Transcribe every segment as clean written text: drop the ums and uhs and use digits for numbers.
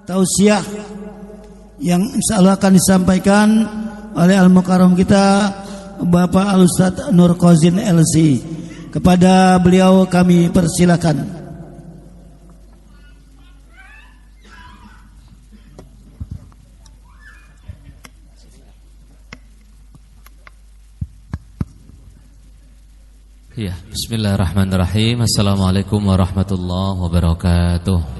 tausiah yang insyaallah akan disampaikan oleh Al-Mukarram kita Bapak Al-Ustadz Nur Kozin LC. Kepada beliau kami persilakan. Ya, bismillahirrahmanirrahim. Assalamualaikum warahmatullahi wabarakatuh.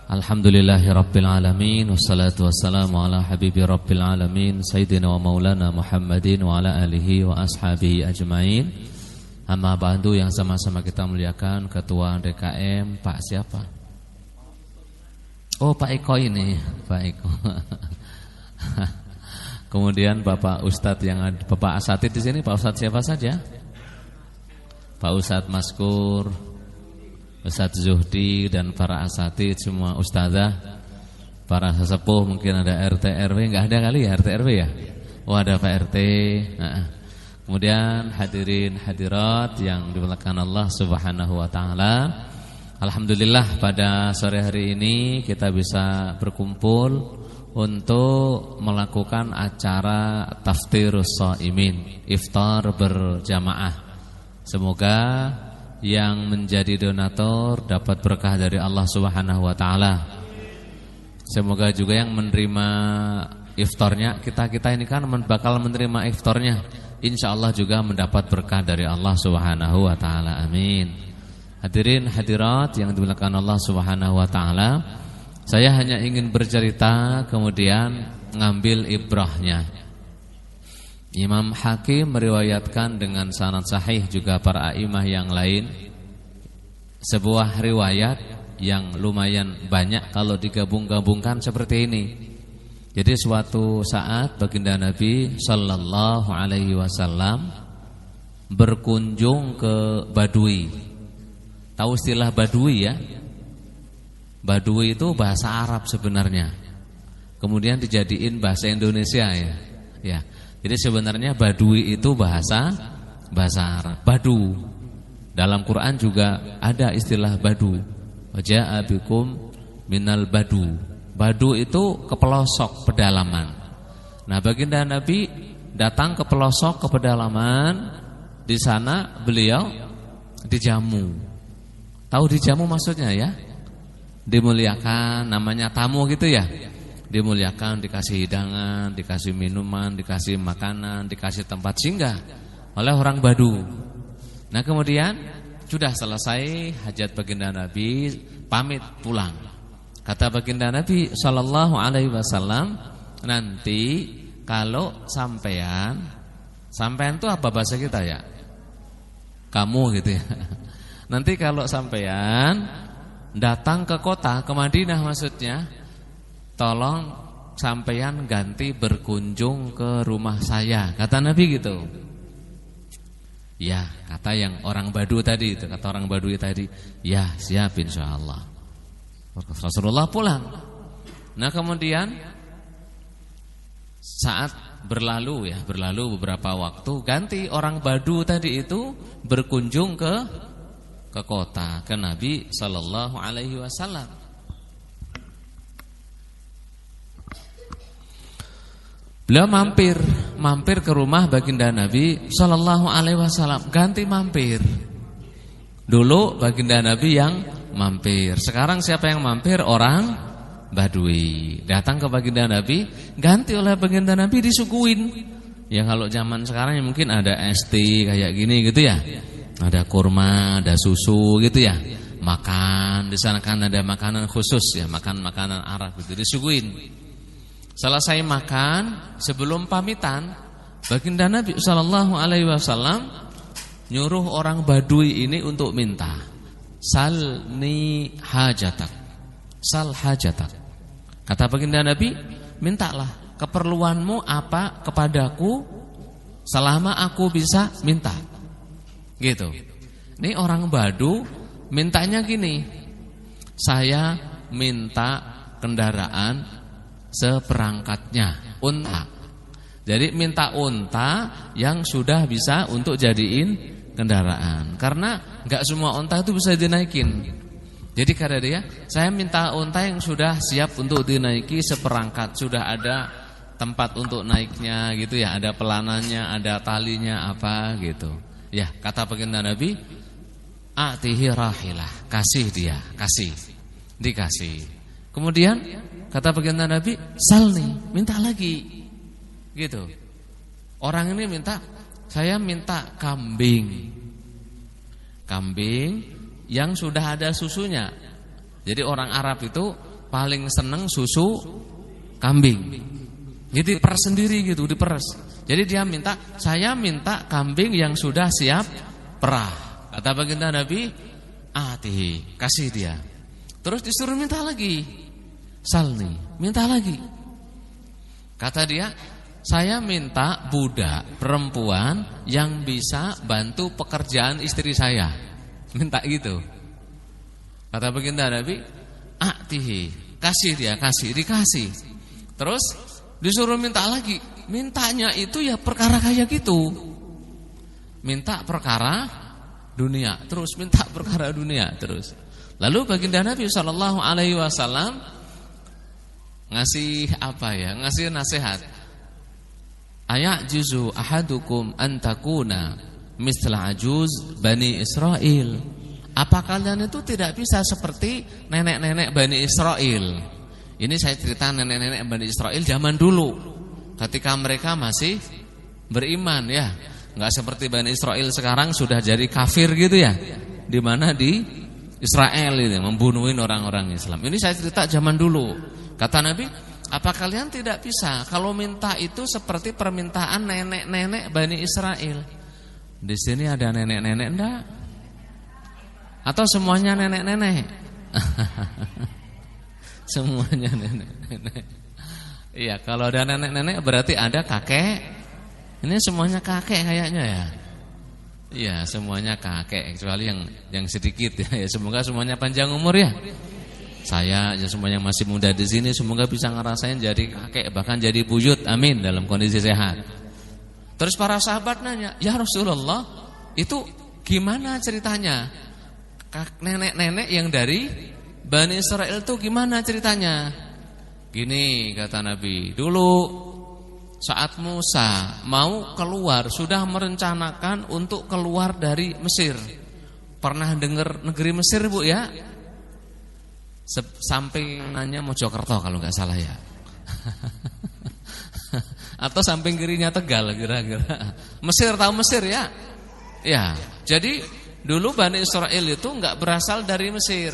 Alhamdulillahi rabbil alamin. Wassalatu wassalamu ala habibi rabbil alamin Sayyidina wa maulana Muhammadin wa ala alihi wa ashabihi ajmain. Amma ba'du, yang sama-sama kita muliakan Ketua DKM Pak siapa? Oh, Pak Eko ini, Pak Eko. Kemudian Bapak Ustadz yang ada, Bapak Asatid di sini, Pak Ustadz siapa saja? Pak Ustadz Maskur, Ustadz Zuhdi dan para asatid semua ustadzah, para sesepuh, mungkin ada RT RW, enggak ada kali ya RT RW ya? Oh, ada Pak RT. Kemudian hadirin hadirat yang dimuliakan Allah Subhanahu wa taala. Alhamdulillah pada sore hari ini kita bisa berkumpul untuk melakukan acara taftirus shaimin, iftar berjamaah. Semoga yang menjadi donatur dapat berkah dari Allah Subhanahu wa taala. Semoga juga yang menerima iftarnya, kita ini kan bakal menerima iftarnya, insyaallah juga mendapat berkah dari Allah Subhanahu wa taala. Amin. Hadirin hadirat yang dimuliakan Allah Subhanahu wa taala, saya hanya ingin bercerita kemudian ngambil ibrahnya. Imam Hakim meriwayatkan dengan sanad sahih juga para a'imah yang lain, sebuah riwayat yang lumayan banyak kalau digabung-gabungkan seperti ini. Jadi suatu saat baginda Nabi sallallahu alaihi wasallam berkunjung ke Badui. Tahu istilah Badui ya? Badui itu bahasa Arab sebenarnya. Kemudian dijadiin bahasa Indonesia ya. Ya. Jadi sebenarnya Badui itu bahasa Arab. Badu. Dalam Quran juga ada istilah Badu. Waja'a bikum minal badu. Badu itu ke pelosok pedalaman. Nah, baginda Nabi datang ke pelosok ke pedalaman. Di sana beliau dijamu. Tahu dijamu maksudnya ya? Dimuliakan, namanya tamu gitu ya. Dimuliakan, dikasih hidangan, dikasih minuman, dikasih makanan, dikasih tempat singgah oleh orang Badu. Nah, kemudian sudah selesai hajat baginda Nabi, pamit pulang. Kata baginda Nabi sallallahu alaihi wasallam, nanti kalau sampean itu apa bahasa kita ya? Kamu gitu ya. Nanti kalau sampean datang ke kota, ke Madinah maksudnya, tolong sampeyan ganti berkunjung ke rumah saya, kata Nabi gitu. Ya, kata yang orang Badu tadi itu, kata orang Badui tadi, ya siap insyaallah. Rasulullah pulang. Nah, kemudian saat berlalu beberapa waktu, ganti orang Badu tadi itu berkunjung ke kota, ke Nabi sallallahu alaihi wasallam. Beliau mampir ke rumah baginda Nabi sallallahu alaihi wasallam, ganti mampir. Dulu baginda Nabi yang mampir, sekarang siapa yang mampir? Orang Badui. Datang ke baginda Nabi, ganti oleh baginda Nabi disuguhin. Ya kalau zaman sekarang ya mungkin ada ST kayak gini gitu ya. Ada kurma, ada susu gitu ya. Makan, di sana kan ada makanan khusus ya, makan makanan Arab gitu, disuguhin. Selesai makan, sebelum pamitan, baginda Nabi sallallahu alaihi wasallam nyuruh orang Badui ini untuk minta, salni hajatak, sal hajatak. Kata baginda Nabi, mintalah keperluanmu apa kepadaku selama aku bisa minta. Gitu. Ini orang Badu mintanya gini, saya minta kendaraan seperangkatnya, unta. Jadi minta unta yang sudah bisa untuk jadiin kendaraan. Karena enggak semua unta itu bisa dinaikin. Jadi kata dia, saya minta unta yang sudah siap untuk dinaiki seperangkat, sudah ada tempat untuk naiknya gitu ya, ada pelanannya, ada talinya apa gitu. Ya, kata baginda Nabi, atihi rahilah, kasih dia, kasih. Dikasih. Kemudian kata baginda Nabi, salni, minta lagi. Gitu. Orang ini minta, saya minta kambing. Kambing yang sudah ada susunya. Jadi orang Arab itu paling seneng susu kambing. Jadi diperes sendiri gitu, diperes. Jadi dia minta, saya minta kambing yang sudah siap perah. Kata baginda Nabi, atihi, kasih dia. Terus disuruh minta lagi. Salni, minta lagi. Kata dia, saya minta budak perempuan yang bisa bantu pekerjaan istri saya. Minta gitu. Kata baginda Nabi, atihi, kasih dia, kasih, dikasih. Terus disuruh minta lagi. Mintanya itu ya perkara kayak gitu. Minta perkara dunia, terus minta perkara dunia terus. Lalu baginda Nabi SAW ngasih apa ya? Ngasih nasihat. Ayajuzu ahadukum antakuna misla ajuz Bani Israel. Apa kalian itu tidak bisa seperti nenek-nenek Bani Israel? Ini saya cerita nenek-nenek Bani Israel zaman dulu, ketika mereka masih beriman ya. Enggak seperti Bani Israel sekarang sudah jadi kafir gitu ya. Di mana di Israel ini membunuhin orang-orang Islam. Ini saya cerita zaman dulu. Kata Nabi, apa kalian tidak bisa kalau minta itu seperti permintaan nenek-nenek Bani Israel? Di sini ada nenek-nenek enggak? Atau semuanya nenek-nenek? Semuanya nenek-nenek. Iya, kalau ada nenek-nenek berarti ada kakek. Ini semuanya kakek kayaknya ya. Iya, semuanya kakek kecuali yang sedikit ya. Semoga semuanya panjang umur ya. Saya ya semuanya masih muda di sini semoga bisa ngerasain jadi kakek bahkan jadi buyut. Amin dalam kondisi sehat. Terus para sahabat nanya, "Ya Rasulullah, itu gimana ceritanya? Nenek-nenek yang dari Bani Israel itu gimana ceritanya?" Gini kata Nabi, dulu saat Musa mau keluar, sudah merencanakan untuk keluar dari Mesir. Pernah dengar negeri Mesir Bu ya? Sampingannya Mojokerto kalau nggak salah ya. Atau samping kirinya Tegal kira-kira. Mesir, tahu Mesir ya? Ya, jadi dulu Bani Israel itu nggak berasal dari Mesir.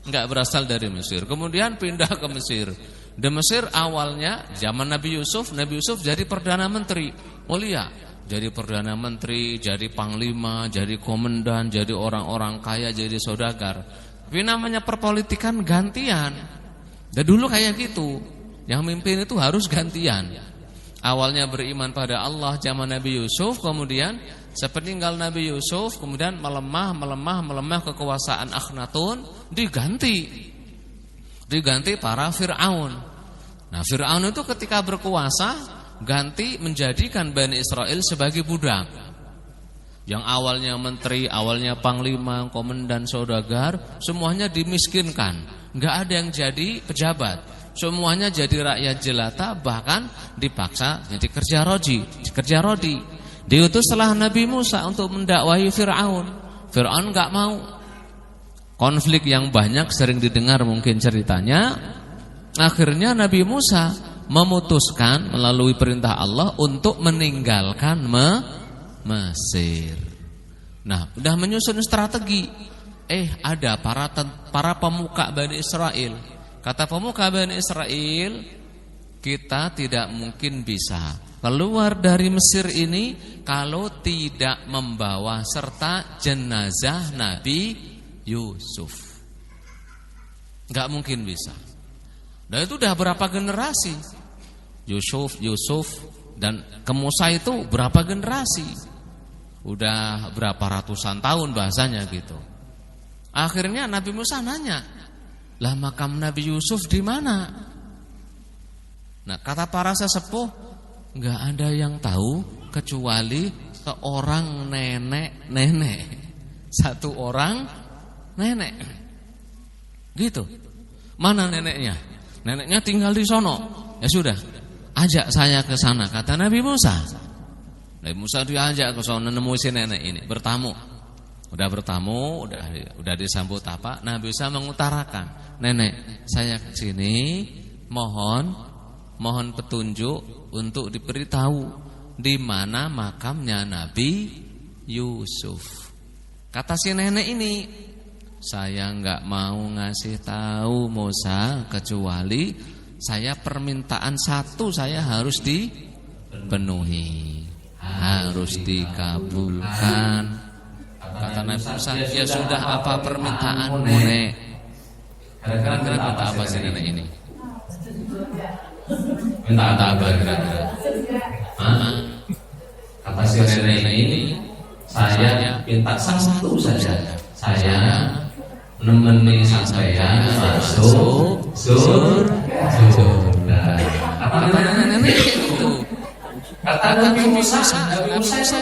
Nggak berasal dari Mesir. Kemudian pindah ke Mesir. Di Mesir awalnya zaman Nabi Yusuf jadi Perdana Menteri. Mulia, jadi Perdana Menteri, jadi Panglima, jadi Komandan, jadi orang-orang kaya, jadi saudagar. Tapi namanya perpolitikan gantian. Dan dulu kayak gitu. Yang mimpin itu harus gantian. Awalnya beriman pada Allah zaman Nabi Yusuf, kemudian sepeninggal Nabi Yusuf, kemudian melemah kekuasaan Akhnatun, diganti para Fir'aun. Nah, Fir'aun itu ketika berkuasa ganti menjadikan Bani Israel sebagai budak. Yang awalnya menteri, awalnya panglima, komandan, saudagar, semuanya dimiskinkan. Enggak ada yang jadi pejabat. Semuanya jadi rakyat jelata, bahkan dipaksa jadi kerja rodi. Diutuslah Nabi Musa untuk mendakwahi Fir'aun. Fir'aun enggak mau. Konflik yang banyak sering didengar mungkin ceritanya. Akhirnya Nabi Musa memutuskan melalui perintah Allah untuk meninggalkan Mesir. Nah, udah menyusun strategi. Ada para pemuka Bani Israel. Kata pemuka Bani Israel, kita tidak mungkin bisa keluar dari Mesir ini kalau tidak membawa serta jenazah Nabi Yusuf. Gak mungkin bisa. Dan itu udah berapa generasi? Yusuf dan ke Musa itu berapa generasi? Udah berapa ratusan tahun bahasanya gitu. Akhirnya Nabi Musa nanya, lah makam Nabi Yusuf di mana? Nah, kata para sesepuh, nggak ada yang tahu kecuali seorang nenek. Satu orang nenek. Gitu. Mana neneknya? Neneknya tinggal di sono. Ya sudah, ajak saya ke sana, kata Nabi Musa. Nabi Musa diajak ke sono, nemu si nenek ini, bertamu. Udah bertamu, udah disambut apa? Nabi Musa mengutarakan, nenek, saya ke sini mohon petunjuk untuk diberitahu di mana makamnya Nabi Yusuf. Kata si nenek ini, saya enggak mau ngasih tahu Musa kecuali saya permintaan satu saya harus dipenuhi, harus dikabulkan. Kata Nabi Musa, ya sudah, apa permintaan nenek? Kira-kira minta apa sih nenek ini? Minta apa kira-kira? Kata si nenek ini, saya minta satu saja. Saya nemeni sampeyan masuk surga. Kata nenek itu. Kata Nabi Musa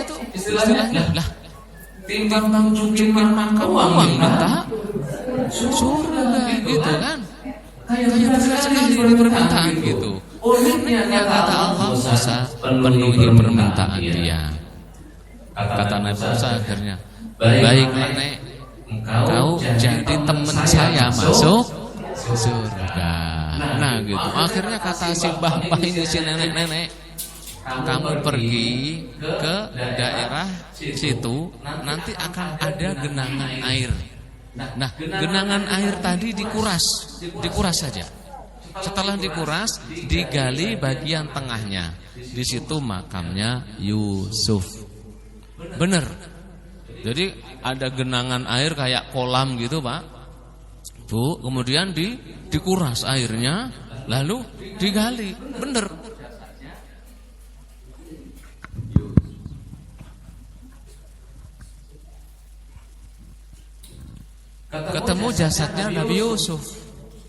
itu istilahnya lah, timbang cungkir makan uang minta surga gitu kan. Kayak berat sekali permintaan gitu. Uniknya kata Allah, Musa penuhi permintaan dia. Kata Nabi Musa akhirnya, baiklah nek, engkau jadi teman saya masuk surga. Nah gitu. Akhirnya kata si mbah-mbah ini, si nenek-nenek, kamu pergi ke daerah situ, nanti akan ada genangan air. Nah, genangan air tadi dikuras saja. Setelah dikuras, digali bagian tengahnya. Di situ makamnya Yusuf. Bener. Jadi ada genangan air kayak kolam gitu, Pak. Bu, kemudian dikuras airnya, lalu digali. Bener. Ketemu jasadnya Nabi Yusuf,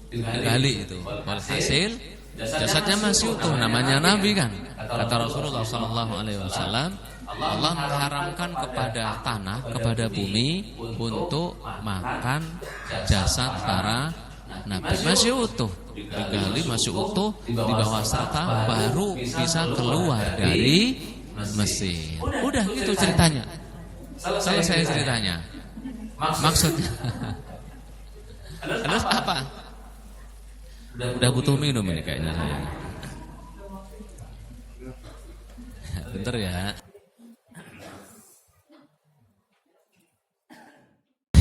digali itu. Walhasil jasadnya masih utuh, namanya Nabi kan. Kata Rasulullah SAW, Allah mengharamkan kepada tanah, kepada bumi untuk makan jasad para nabi. Masih utuh, digali masih utuh, dibawa serta, baru bisa keluar dari Mesir. Udah gitu ceritanya. Selesai ceritanya. Maksudnya terus apa? Udah butuh minum ini kayaknya saya. Bentar ya.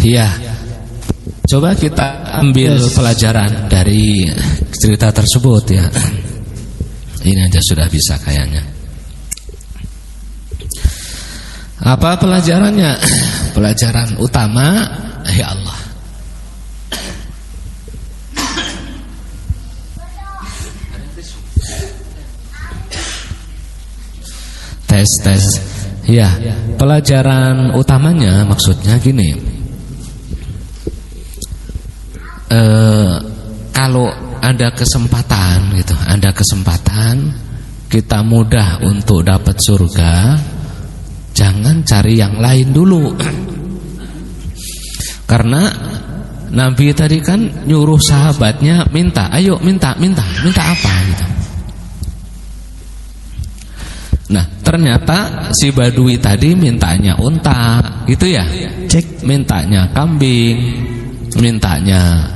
Iya. Coba kita ambil pelajaran dari cerita tersebut ya. Ini aja sudah bisa kayaknya. Apa pelajarannya? Pelajaran utama, ya Allah. Tes. Ya, pelajaran utamanya maksudnya gini. Kalau ada kesempatan gitu, kita mudah untuk dapat surga, jangan cari yang lain dulu. Karena Nabi tadi kan nyuruh sahabatnya minta, ayo minta apa gitu. Nah, ternyata si Badui tadi mintanya unta, gitu ya. Cek, mintanya kambing, mintanya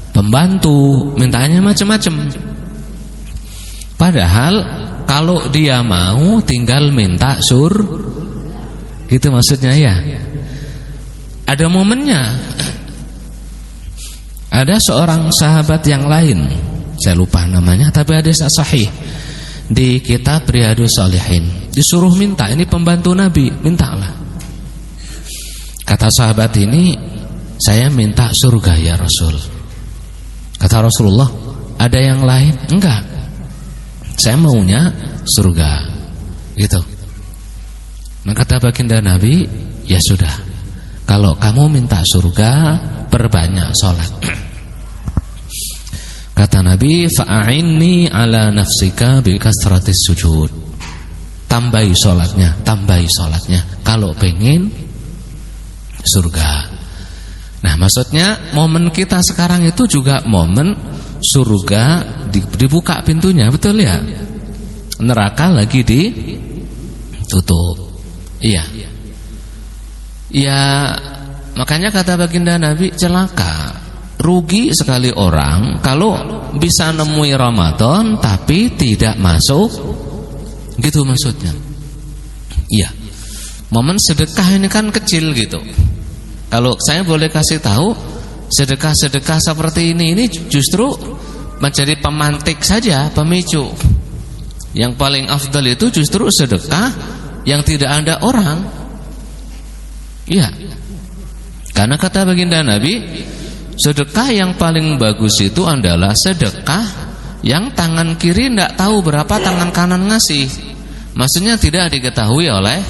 pembantu, mintanya macam-macam. Padahal kalau dia mau tinggal minta gitu maksudnya ya. Ada momennya. Ada seorang sahabat yang lain, saya lupa namanya, tapi hadis sahih di kitab Riyadhus Shalihin, disuruh minta, ini pembantu Nabi, mintalah. Kata sahabat ini, saya minta surga ya Rasul. Kata Rasulullah, ada yang lain? Enggak, saya maunya surga. Gitu. Nah, kata baginda Nabi, ya sudah, kalau kamu minta surga, perbanyak sholat. Kata Nabi, fa'inni ala nafsika bi kasratis sujud. Tambahi sholatnya. Kalau pengen surga. Nah, maksudnya momen kita sekarang itu juga momen surga dibuka pintunya, betul ya? Neraka lagi ditutup. Iya. Ya, makanya kata baginda Nabi, celaka, rugi sekali orang kalau bisa nemui Ramadan tapi tidak masuk. Gitu maksudnya. Iya. Momen sedekah ini kan kecil gitu. Kalau saya boleh kasih tahu, sedekah-sedekah seperti ini justru menjadi pemantik saja, pemicu. Yang paling afdal itu justru sedekah yang tidak ada orang. Iya. Karena kata baginda Nabi, sedekah yang paling bagus itu adalah sedekah yang tangan kiri tidak tahu berapa tangan kanan ngasih. Maksudnya tidak diketahui oleh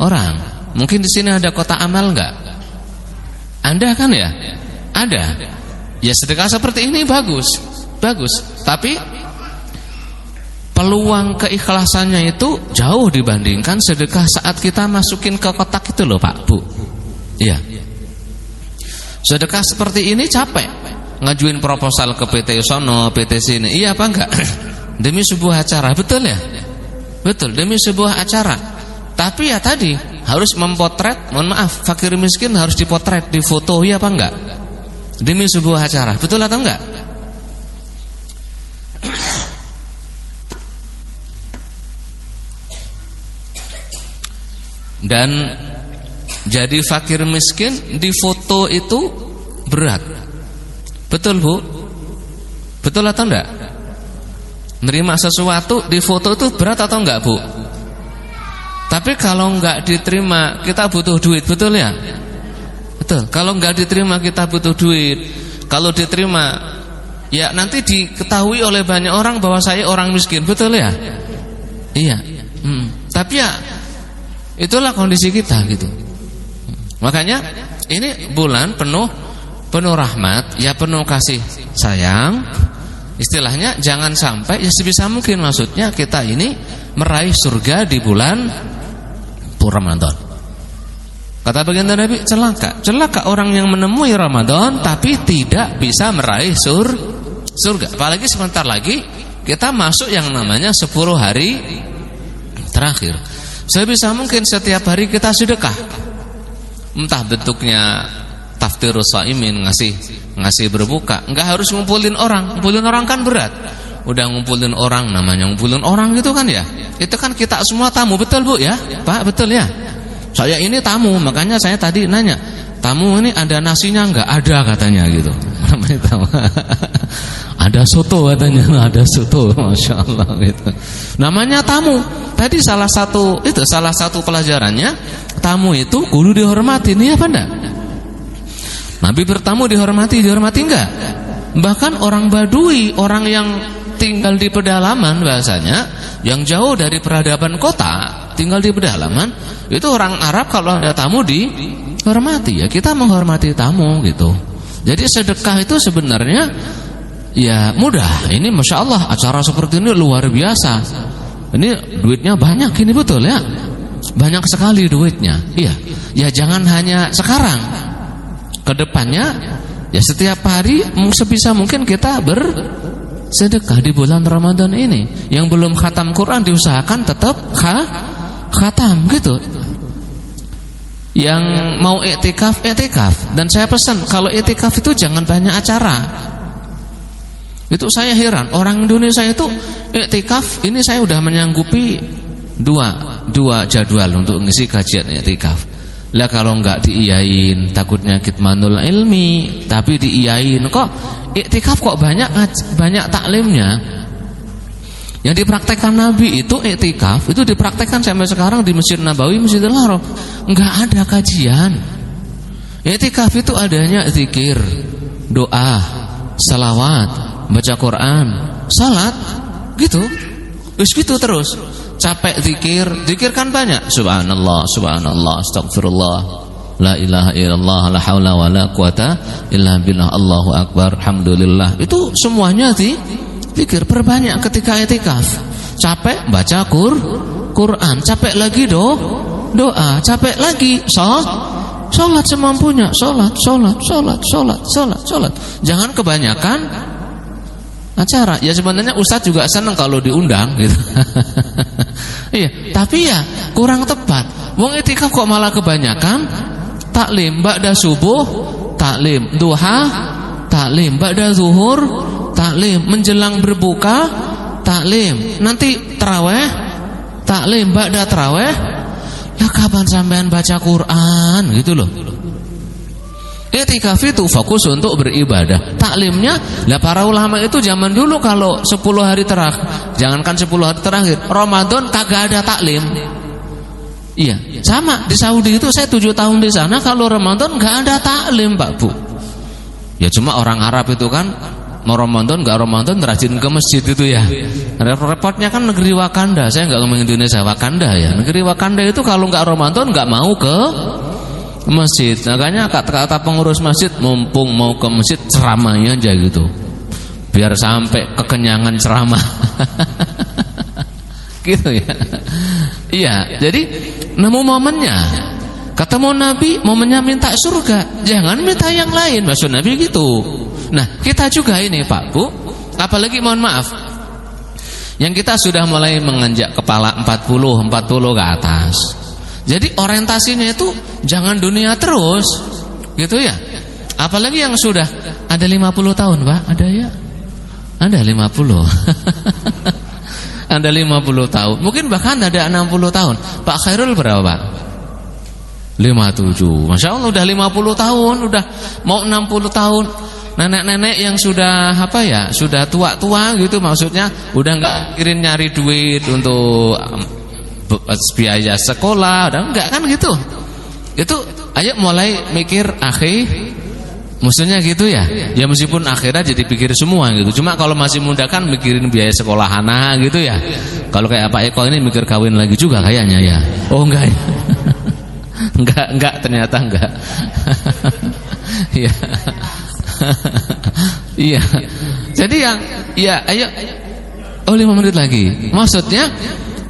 orang. Mungkin di sini ada kotak amal enggak? Anda kan ya? Ada. Ya, sedekah seperti ini bagus. Tapi peluang keikhlasannya itu jauh dibandingkan sedekah saat kita masukin ke kotak itu loh Pak, Bu. Iya. Sedekah seperti ini capek. Ngajuin proposal ke PT sono, PT sini. Iya apa enggak? Demi sebuah acara, betul ya? Betul, demi sebuah acara. Tapi ya tadi harus mempotret, mohon maaf, fakir miskin harus dipotret, difoto, iya apa enggak? Demi sebuah acara, betul atau enggak? Dan jadi fakir miskin difoto itu berat. Betul Bu? Betul atau enggak? Nerima sesuatu difoto itu berat atau enggak Bu? Tapi kalau enggak diterima kita butuh duit, betul ya? Betul. Kalau enggak diterima kita butuh duit. Kalau diterima ya nanti diketahui oleh banyak orang bahwa saya orang miskin, betul ya? Iya. Tapi ya itulah kondisi kita gitu. Makanya ini bulan penuh rahmat, ya penuh kasih sayang. Istilahnya jangan sampai ya sebisa mungkin, maksudnya kita ini meraih surga di bulan Ramadan. Kata baginda Nabi, celaka orang yang menemui Ramadan tapi tidak bisa meraih surga. Apalagi sebentar lagi kita masuk yang namanya 10 hari terakhir. Sebisa mungkin setiap hari kita sedekah. Entah bentuknya taftirus shaimin, ngasih berbuka. Enggak harus ngumpulin orang. Ngumpulin orang kan berat. Udah ngumpulin orang, namanya ngumpulin orang gitu kan ya. Itu kan kita semua tamu, betul Bu ya? Pak, betul ya? Saya ini tamu, makanya saya tadi nanya, tamu ini ada nasinya enggak? Ada katanya gitu. Namanya tamu. Ada soto katanya, ada soto, masya Allah gitu. Namanya tamu. Tadi salah satu pelajarannya, tamu itu kudu dihormati, nih apa enggak? Nabi bertamu dihormati enggak? Bahkan orang Badui, orang yang tinggal di pedalaman bahasanya, yang jauh dari peradaban kota, tinggal di pedalaman, itu orang Arab kalau ada tamu dihormati, ya kita menghormati tamu gitu. Jadi sedekah itu sebenarnya ya mudah. Ini masya Allah acara seperti ini luar biasa. Ini duitnya banyak, ini betul ya, banyak sekali duitnya. Iya, ya jangan hanya sekarang, kedepannya ya setiap hari sebisa mungkin kita bersedekah di bulan Ramadan ini. Yang belum khatam Quran diusahakan tetap khatam gitu. Yang mau i'tikaf. Dan saya pesan kalau i'tikaf itu jangan banyak acara. Itu saya heran, orang Indonesia itu i'tikaf ini saya udah menyanggupi dua jadwal untuk ngisi kajian i'tikaf. Lah kalau enggak diiyain takutnya kitmanul ilmi, tapi diiyain kok i'tikaf kok banyak taklimnya. Yang dipraktekkan Nabi itu i'tikaf, itu dipraktekkan sampai sekarang di Masjid Nabawi, Masjidil Haram. Enggak ada kajian. I'tikaf itu adanya zikir, doa, salawat, baca Quran, salat, gitu. Terus gitu terus. Capek zikir kan banyak. Subhanallah, astagfirullah, la ilaha illallah, la haula wala quwata illa billah, Allahu akbar, alhamdulillah. Itu semuanya zikir, perbanyak ketika i'tikaf. Capek baca Quran, capek lagi doa, capek lagi Sholat semampunya, sholat. Jangan kebanyakan acara. Ya sebenarnya Ustadz juga senang kalau diundang gitu. Iya, tapi ya kurang tepat. Wong itikaf kok malah kebanyakan taklim, ba'da subuh taklim, duha taklim, ba'da zuhur taklim, menjelang berbuka taklim, nanti tarawih taklim, ba'da tarawih. Lah kapan sampean baca Quran gitu loh. I'tikaf itu fokus untuk beribadah. Taklimnya, lah para ulama itu zaman dulu kalau 10 hari terakhir, jangankan 10 hari terakhir, Ramadan kagak ada taklim. Iya, sama di Saudi itu saya 7 tahun di sana, kalau Ramadan enggak ada taklim, Pak Bu. Ya cuma orang Arab itu kan mau Ramadan enggak Ramadan rajin ke masjid itu ya. Repotnya kan negeri Wakanda, saya enggak ngomong Indonesia, Wakanda ya. Negeri Wakanda itu kalau enggak Ramadan enggak mau ke masjid. Makanya kata pengurus masjid, mumpung mau ke masjid ceramahnya aja gitu, biar sampai kekenyangan ceramah. Gitu ya. Iya, jadi nemu momennya, ketemu Nabi, momennya minta surga, jangan minta yang lain, maksud Nabi gitu. Nah kita juga ini Pak Bu, apalagi mohon maaf, yang kita sudah mulai menginjak kepala 40 ke atas. Jadi orientasinya itu jangan dunia terus, gitu ya. Apalagi yang sudah ada 50 tahun, Pak, ada ya? Ada 50. Ada 50 tahun, mungkin bahkan ada 60 tahun. Pak Khairul berapa, Pak? 57. Masya Allah udah 50 tahun, udah mau 60 tahun. Nenek-nenek yang sudah apa ya, sudah tua-tua gitu, maksudnya udah nggak kirim nyari duit untuk biaya sekolah, udah enggak kan gitu. Itu ayo mulai mikir akhir, maksudnya gitu ya. Ya meskipun akhirat jadi pikir semua gitu. Cuma kalau masih muda kan mikirin biaya sekolah anak gitu ya. Kalau kayak Pak Eko ini mikir kawin lagi juga kayaknya ya. Oh enggak ya. enggak ternyata enggak. Iya. Iya. Jadi yang ya ayo 5 menit lagi. Maksudnya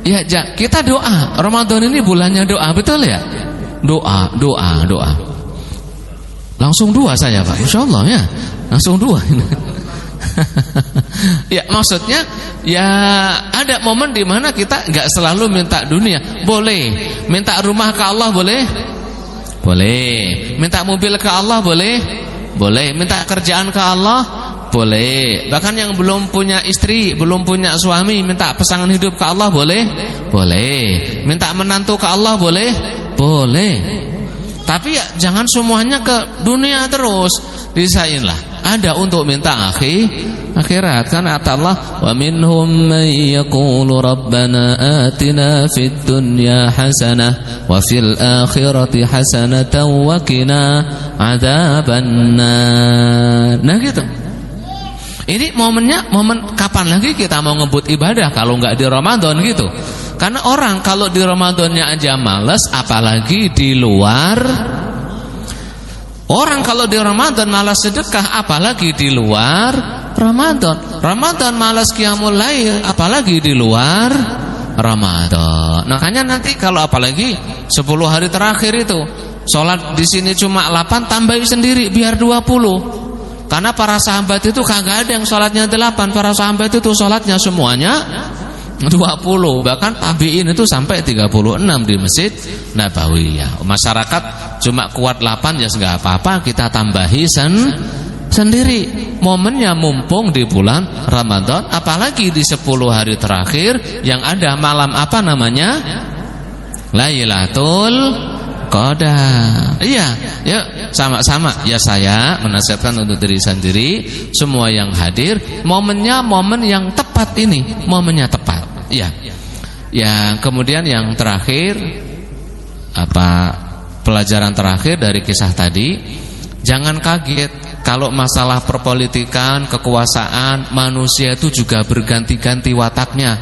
ya kita doa. Ramadan ini bulannya doa, betul ya? Doa. Langsung 2 saya, Pak. Masya Allah ya. Langsung 2. Ya maksudnya ya ada momen di mana kita nggak selalu minta dunia. Boleh. Minta rumah ke Allah boleh? Boleh. Minta mobil ke Allah boleh? Boleh. Minta kerjaan ke Allah boleh. Bahkan yang belum punya istri, belum punya suami, minta pasangan hidup ke Allah boleh? Boleh. Minta menantu ke Allah boleh? Boleh. Tapi ya jangan semuanya ke dunia terus. Disainlah. Ada untuk minta akhirat. Kan kata Allah, wa minhum man yaqulu rabbana atina fid dunya hasanah wa fil akhirati hasanatan wa qina adzabannar. Nah gitu. Ini momennya, momen kapan lagi kita mau ngebut ibadah kalau nggak di Ramadan gitu. Karena orang kalau di Ramadannya aja males, apalagi di luar. Orang kalau di Ramadan malas sedekah, apalagi di luar Ramadan. Ramadan malas qiyamul lail, apalagi di luar Ramadan. Makanya nanti kalau apalagi 10 hari terakhir itu, sholat di sini cuma 8, tambahin sendiri biar 20. Karena para sahabat itu kagak ada yang sholatnya 8. Para sahabat itu sholatnya semuanya 20. Bahkan tabi'in itu sampai 36 di Masjid Nabawi ya. Masyarakat cuma kuat 8 ya enggak apa-apa, kita tambahi sendiri. Momennya mumpung di bulan Ramadan, apalagi di 10 hari terakhir yang ada malam apa namanya? Lailatul Qadar. Iya, ya sama-sama ya, saya menasihatkan untuk diri sendiri, semua yang hadir, momennya momen yang tepat ini, momennya tepat. Iya. Ya, kemudian yang terakhir pelajaran terakhir dari kisah tadi, jangan kaget kalau masalah perpolitikan, kekuasaan, manusia itu juga berganti-ganti wataknya.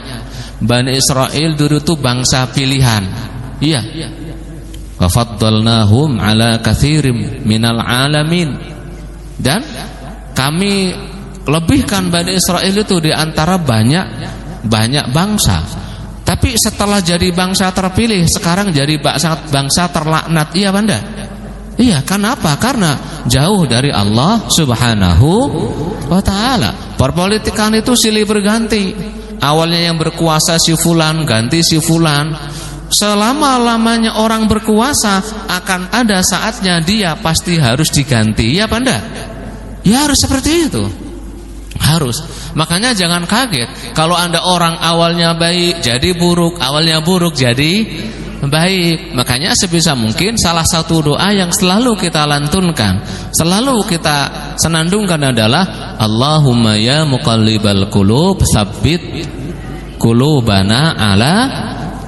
Bani Israel dulu itu bangsa pilihan. Iya. Wa faddalnahum ala katsirin minal alamin. Dan kami lebihkan Bani Israel itu di antara banyak bangsa. Tapi setelah jadi bangsa terpilih, sekarang jadi bangsa terlaknat. Iya, Banda? Iya, kenapa? Karena jauh dari Allah Subhanahu wa ta'ala. Perpolitikan itu silih berganti. Awalnya yang berkuasa si fulan, ganti si fulan. Selama-lamanya orang berkuasa, akan ada saatnya dia pasti harus diganti. Iya apa enggak? Ya harus seperti itu. Harus. Makanya jangan kaget kalau Anda orang awalnya baik jadi buruk, awalnya buruk jadi baik. Makanya sebisa mungkin salah satu doa yang selalu kita lantunkan, selalu kita senandungkan adalah Allahumma ya muqallibal qulub tsabbit qulubana ala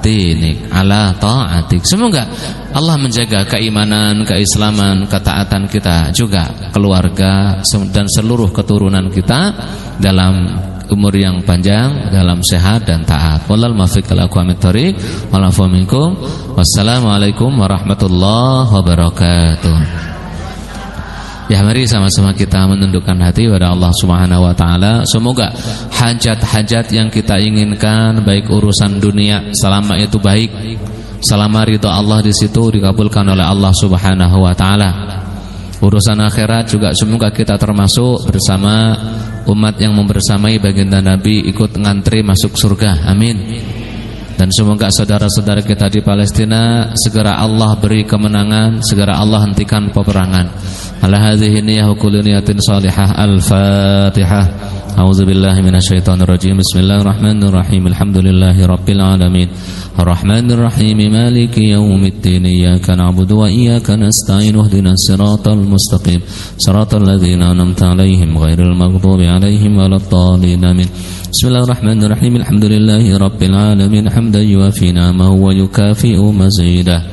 dinik, ala ta'atik. Semoga Allah menjaga keimanan, keislaman, ketaatan kita juga, keluarga dan seluruh keturunan kita dalam umur yang panjang, dalam sehat dan taat. Wallahul muwaffiq ila aqwamit thoriq. Wa'alafu minkum. Wassalamualaikum warahmatullahi wabarakatuh. Ya, mari sama-sama kita menundukkan hati kepada Allah Subhanahu wa taala. Semoga hajat-hajat yang kita inginkan, baik urusan dunia selama itu baik, selama ridha Allah di situ dikabulkan oleh Allah Subhanahu wa taala. Urusan akhirat juga semoga kita termasuk bersama umat yang membersamai baginda Nabi ikut ngantri masuk surga. Amin. Dan semoga saudara-saudara kita di Palestina segera Allah beri kemenangan, segera Allah hentikan peperangan. Ala hadhihi niyyah kullu niyatin salihah. Al-Fatihah. A'udzubillahi minasyaitonir rajim. Bismillahirrahmanirrahim. Alhamdulillahirabbil alamin. Arrahmanirrahim. Maliki yaumiddin. Iyyaka na'budu wa iyyaka nasta'in. Ihdinas siratal mustaqim. Siratal ladzina an'amta 'alaihim ghairil maghdubi 'alaihim waladdallin. Amin. Bismillahirrahmanirrahim. Alhamdulillahi rabbil alamin. Hamdan yuwafi ni'amahu wa yukafi'u mazidah.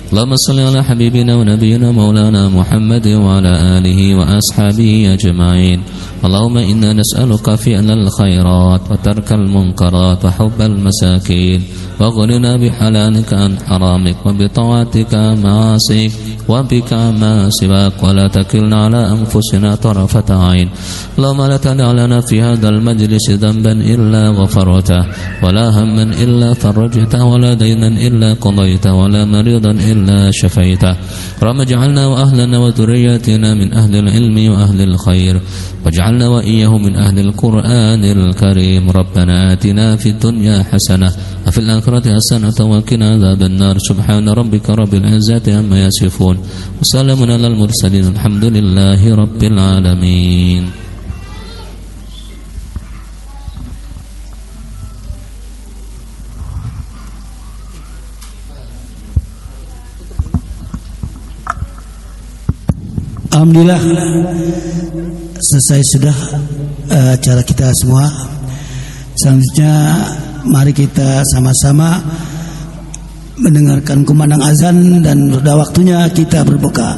Allahumma shalli ala habibina wa nabiyyina maulana Muhammad wa ala alihi wa ashabihi ajma'in. Allahumma inna nas'aluka fi'lal khairat wa tarkal munkarat wa hubbal masakin wa ghnina bihalalika an haramik wa bi ta'atika ma'asik wa bika ma siwak wa la takilna ala anfusina tarafata 'ain. Allahumma la tad'a lana fi hadzal majlis dhanban illa ghafartah wa la hamman illa farajtah wa la daynan illa qadaytah wa la maridan illa shafaitah. Rabbana ij'alna wa ahlana wa dhurriyyatina min ahli al-ilmi wa ahli al-khair waj'alna wa iyyahum min ahli al-Qur'anil karim. Rabbana atina fid dunya hasanah wa fil akhirati hasanah wa qina adzaban nar. Subhana rabbika rabbil izzati amma yasifun wa salamun alal mursalin alhamdulillahi rabbil alamin. Alhamdulillah selesai sudah acara kita semua. Selanjutnya mari kita sama-sama mendengarkan kumandang azan dan sudah waktunya kita berbuka.